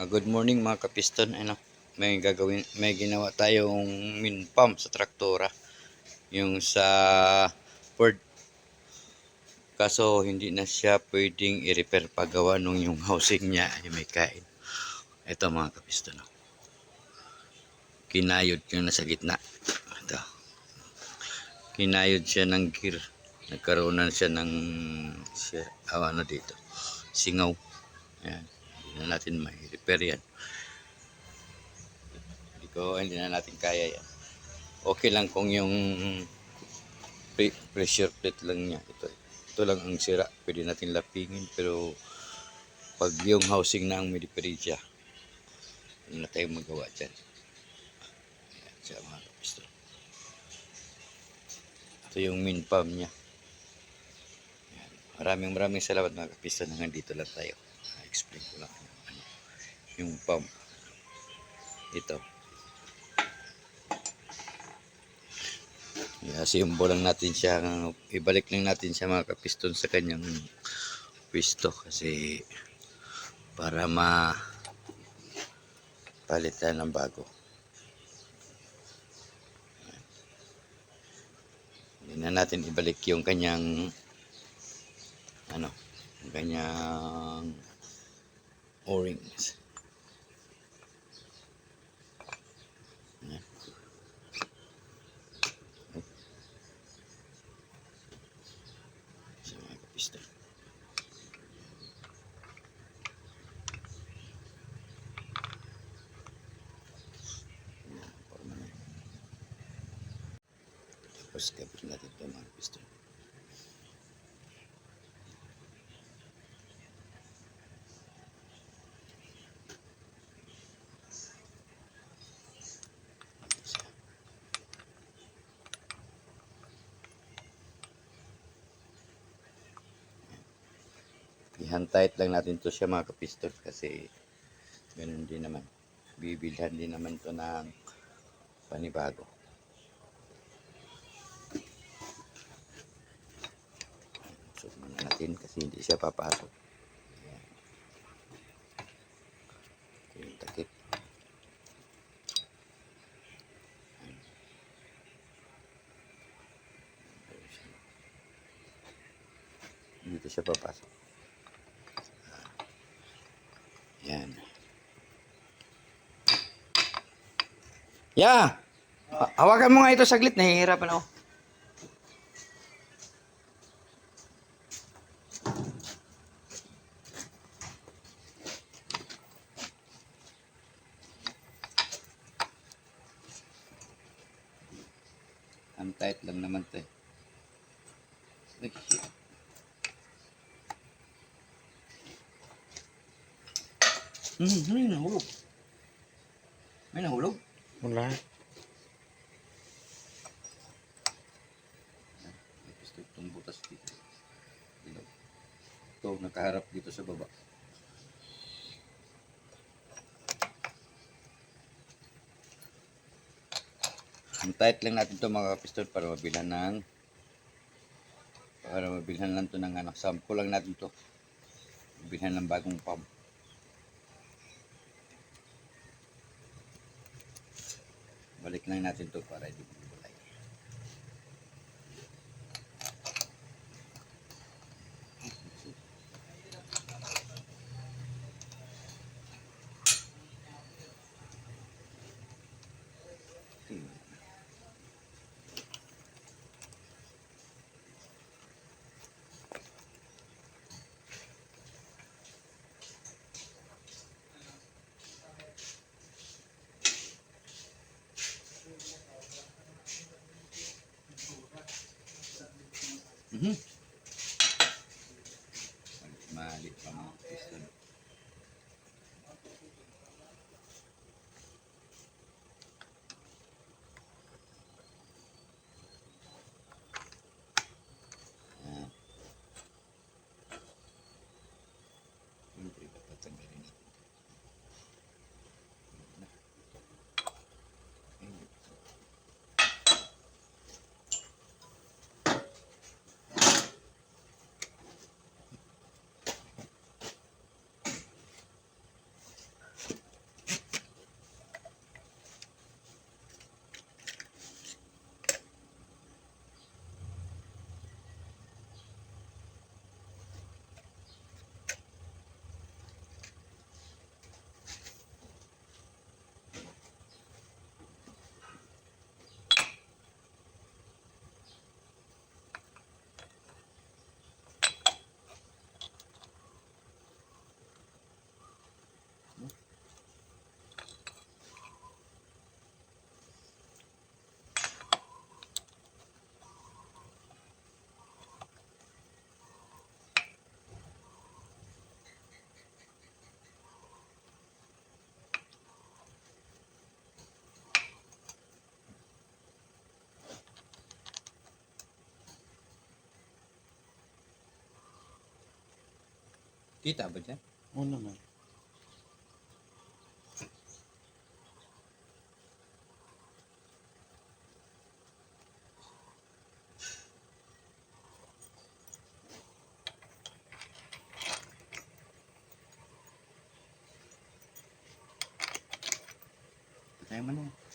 Good morning mga kapiston. May ginawa tayong min pump sa traktora. Yung sa Ford. Kaso hindi na siya pwedeng i-repair pagawa nung yung housing niya ay may kain. Ito mga kapiston. Kinayod yung nasa gitna. Ito. Kinayod siya ng gear. Nagkaroon na siya ng dito. Singaw. Ayan. Hindi na natin may repair yan. Hindi na natin kaya yan. Okay lang kung yung pressure plate lang niya. Ito lang ang sira. Pwede natin lapingin. Pero pag yung housing na ang may diferensya, hindi na tayo magawa dyan. Ayan siya mga kapiston. Ito yung main pump niya. Ayan. Maraming salamat mga kapiston. Hanggang dito lang tayo. Explain ko lang yung pump. Ito. Simbol lang natin siya, ibalik lang natin siya mga kapiston sa kanyang pwesto kasi para palitan ng bago. Hindi na natin ibalik yung kanyang o-rings. Piston. Tapos kabit natin ito mga piston. Ihantayit lang natin to siya mga kapiston kasi ganun din naman. Bibilhan din naman to ng panibago. So muna natin kasi hindi siya papasok. Ito yung takip. Dito siya papasok. Yan. Hawakan mo nga ito saglit. Nahihirapan ako. Ang tight lang naman ito eh. May nahulog. May nahulog? Wala. Gusto itong butas dito. Ito, nakaharap dito sa baba. Ang tight lang natin ito mga kapiston para mabilhan lang ito ng sample lang natin ito. Mabilhan ng bagong pump. Balik lang natin ito para hindi bumulay. Mali pa mga piston. Siyempre papatanggalin natin. Kita ba dyan? Oo naman. Patay mo na.